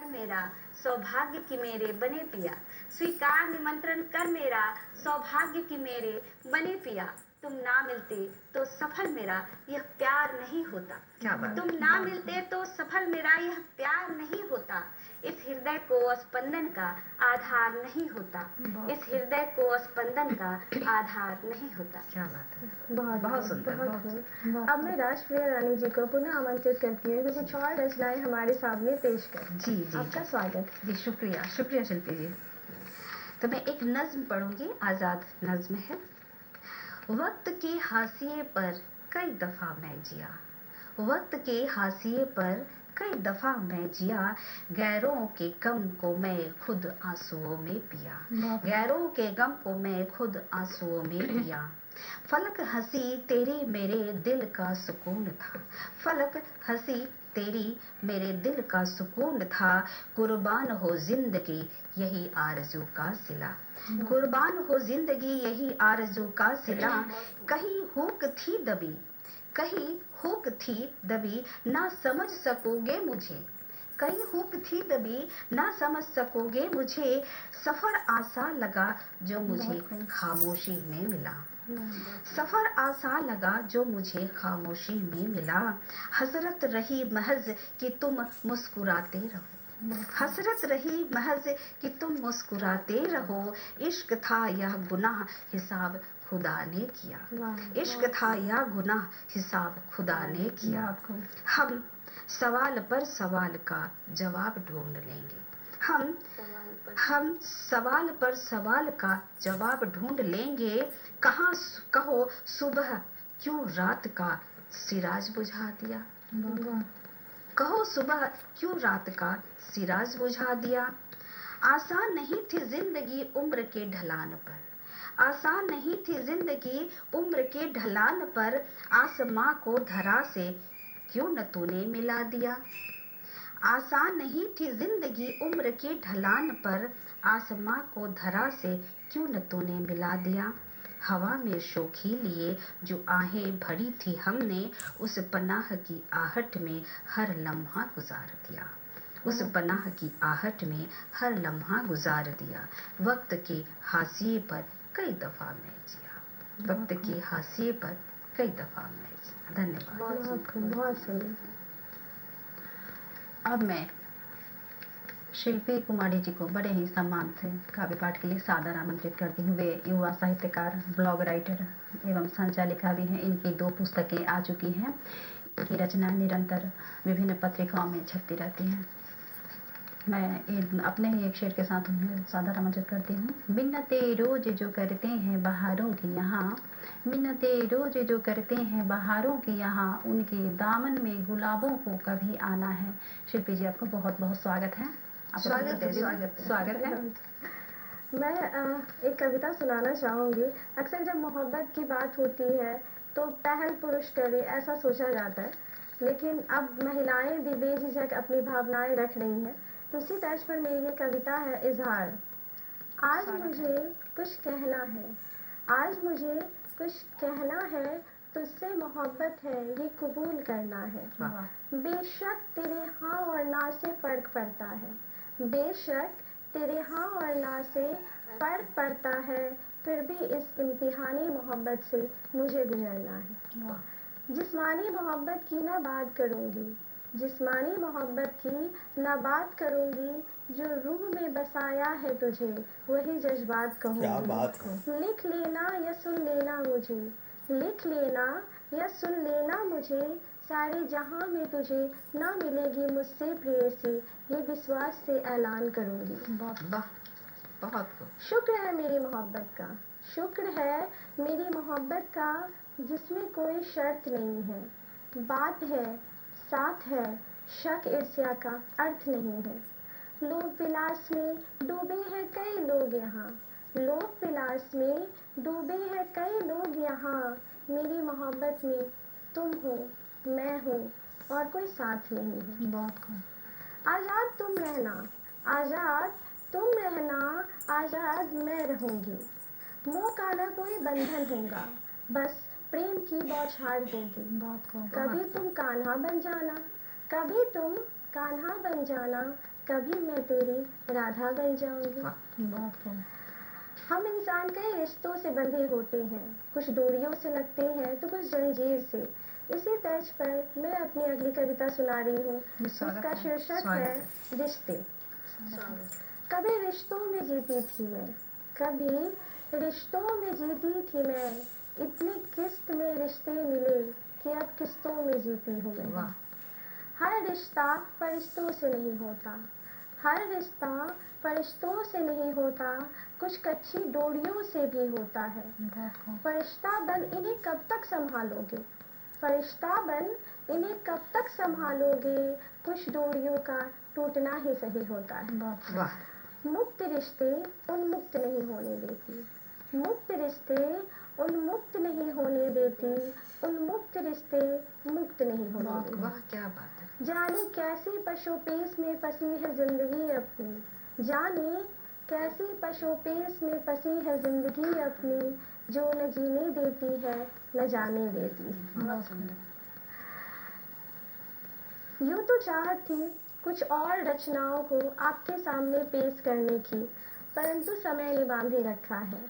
मेरा सौभाग्य की मेरे बने पिया, स्वीकार निमंत्रण कर मेरा सौभाग्य की मेरे बने पिया। तुम ना मिलते तो सफल मेरा यह प्यार नहीं होता। क्या बात। तुम ना मिलते तो सफल मेरा यह प्यार नहीं होता। इस हृदय को स्पंदन का आधार नहीं होता। इस हृदय को स्पंदन का आधार नहीं होता। क्या बात है, बहुत सुंदर, बहुत। अब मैं राजप्रिया रानी जी को पुनः आमंत्रित करती हूँ कि कुछ और रचनाएं हमारे सामने पेश करें। जी जी, आपका स्वागत। जी शुक्रिया शुक्रिया शिल्पी जी। तो मैं एक नज्म पढ़ूंगी, आजाद नज्म है। वक्त के हाशिए पर कई दफा मैं जिया, वक्त के हाशिए पर कई दफा मैं जिया, गैरों के गम को मैं खुद आंसुओं में पिया, गैरों के गम को मैं खुद आंसुओं में पिया। फलक हंसी तेरी मेरे दिल का सुकून था, फलक हंसी तेरी मेरे दिल का सुकून था, कुर्बान हो जिंदगी यही आरज़ू का सिला, कुर्बान हो जिंदगी यही आरज़ू का सिला। कहीं हुक थी दबी, कहीं हुक थी दबी, ना समझ सकोगे मुझे, कहीं हुक थी दबी ना समझ सकोगे मुझे, सफर आसा लगा जो मुझे खामोशी में मिला, सफर आसा लगा जो मुझे खामोशी में मिला। हसरत रही महज कि तुम मुस्कुराते रहो, हसरत रही महज कि तुम मुस्कुराते रहो, इश्क था यह गुनाह हिसाब खुदा ने किया, इश्क था यह गुनाह हिसाब खुदा ने किया। हम सवाल पर सवाल का जवाब ढूंढ लेंगे, हम सवाल पर सवाल का जवाब ढूंढ लेंगे। कहाँ कहो सुबह क्यों रात का सिराज बुझा दिया, कहो सुबह क्यों रात का सिराज बुझा दिया। आसान नहीं थी जिंदगी उम्र के ढलान पर, आसान नहीं थी जिंदगी उम्र के ढलान पर, आसमां को धरा से क्यों न तूने मिला दिया, आसान नहीं थी जिंदगी उम्र के ढलान पर, आसमां को धरा से क्यों न तूने मिला दिया। हवा में शोखी लिए जो आहें भरी थी हमने, उस पनाह की आहट में हर लम्हा गुजार दिया, उस पनाह की आहट में हर लम्हा गुजार दिया। वक्त के हाशिए पर कई दफा मैं जिया, वक्त के हाशिए पर कई दफा मैं जिया। धन्यवाद। बहुत सही। अब मैं शिल्पी कुमारी जी को बड़े ही सम्मान से काव्य पाठ के लिए सादर आमंत्रित करती हूँ। वे युवा साहित्यकार, ब्लॉग राइटर एवं संचालिका भी हैं। इनकी 2 पुस्तकें आ चुकी हैं। इनकी रचनाएं निरंतर विभिन्न पत्रिकाओं में छपती रहती हैं। मैं अपने ही एक शेर के साथ उन्हें सादर आमंत्रित करती हूँ। मिन्नते रोज जो करते हैं बहारों की यहाँ, मिन्नते रोज जो करते हैं बहारों की यहाँ, उनके दामन में गुलाबों को कभी आना है। शिल्पी जी, आपको बहुत बहुत स्वागत है। स्वागत है। मैं एक कविता सुनाना चाहूँगी। अक्सर जब मोहब्बत की बात होती है तो पहल पुरुष करे ऐसा सोचा जाता है, लेकिन अब महिलाएं भी बेझिझक अपनी भावनाएं रख रही हैं। तो उसी तर्ज पर मेरी ये कविता है, इजहार। आज मुझे कुछ कहना है, आज मुझे कुछ कहना है, तुझसे मोहब्बत है ये कबूल करना है। बेशक तेरे हाँ और ना से फर्क पड़ता है, बेशक तेरे हाँ और ना से फर्क पड़ता है, फिर भी इस इम्तिहानी मोहब्बत से मुझे गुजरना है। जिस्मानी मोहब्बत की ना बात करूँगी, जिस्मानी मोहब्बत की ना बात करूँगी, जो रूह में बसाया है तुझे वही जज्बात कहूँगी। लिख लेना या सुन लेना मुझे, लिख लेना या सुन लेना मुझे, सारे जहां में तुझे ना मिलेगी मुझसे प्रेयसी, ये विश्वास से ऐलान करूँगी। बहुत शुक्र है मेरी मोहब्बत का, शुक्र है मेरी मोहब्बत का, जिसमें कोई शर्त नहीं है। बात है, साथ है, शक ईर्ष्या का अर्थ नहीं है। लोग विलास में डूबे हैं कई लोग यहाँ, लोग विलास में डूबे हैं कई लोग यहाँ, मेरी मोहब्बत में तुम हो, मैं हूँ और कोई साथ नहीं है। आज़ाद तुम रहना, आज़ाद तुम रहना, आज़ाद मैं रहूँगी। मोह का ना कोई बंधन होगा, बस प्रेम की बौछार होगी। कभी तुम कान्हा बन जाना, कभी तुम कान्हा बन जाना, कभी मैं तेरी राधा बन जाऊंगी। वाह, बहुत खूब। हम इंसान कई रिश्तों से बंधे होते हैं, कुछ दूरियों से लगते हैं तो कुछ जंजीर से। इसी तर्ज पर मैं अपनी अगली कविता सुना रही हूँ, स्वागत जिसका है। शीर्षक स्वागत है रिश्ते। कभी रिश्तों में जीती थी मैं, कभी रिश्तों में जीती थी मैं, इतने किस्त में रिश्ते मिले कि अब किस्तों में जीती हूँ मैं। वाह, हर रिश्ता फरिश्तों से नहीं होता, हर रिश्ता फरिश्तों से नहीं होता, कुछ कच्ची डोरियों से भी होता है। बहुत खूब। फरिश्ता बन इन्हें कब तक संभालोगे, फरिश्ता बन इन्हें कब तक संभालोगे, कुछ डोरियों का टूटना ही सही होता है। बहुत खूब। वाह, मुक्त रिश्ते उन्मुक्त नहीं होने देती, मुक्त रिश्ते उन्मुक्त नहीं होने देती, उन्मुक्त रिश्ते मुक्त नहीं होने वाह, देती। वाह, क्या बात है। जाने कैसी पशुपेश में फंसी है जिंदगी अपनी, जाने कैसी पशुपेश में फंसी है जिंदगी अपनी, जो न जीने देती है न जाने देती है। बहुत सुंदर। यूं तो चाहत थी कुछ और रचनाओं को आपके सामने पेश करने की, परंतु समय ने बांधे रखा है।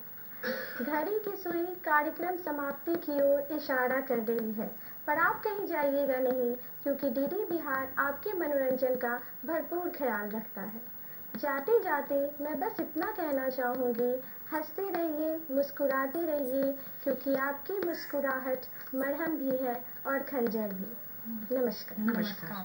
घड़ी की सुई कार्यक्रम समाप्ति की ओर इशारा कर रही है, पर आप कहीं जाइएगा नहीं, क्योंकि डीडी बिहार आपके मनोरंजन का भरपूर ख्याल रखता है। जाते जाते मैं बस इतना कहना चाहूँगी, हंसते रहिए, मुस्कुराते रहिए, क्योंकि आपकी मुस्कुराहट मरहम भी है और खंजर भी। नमस्कार। नमस्कार।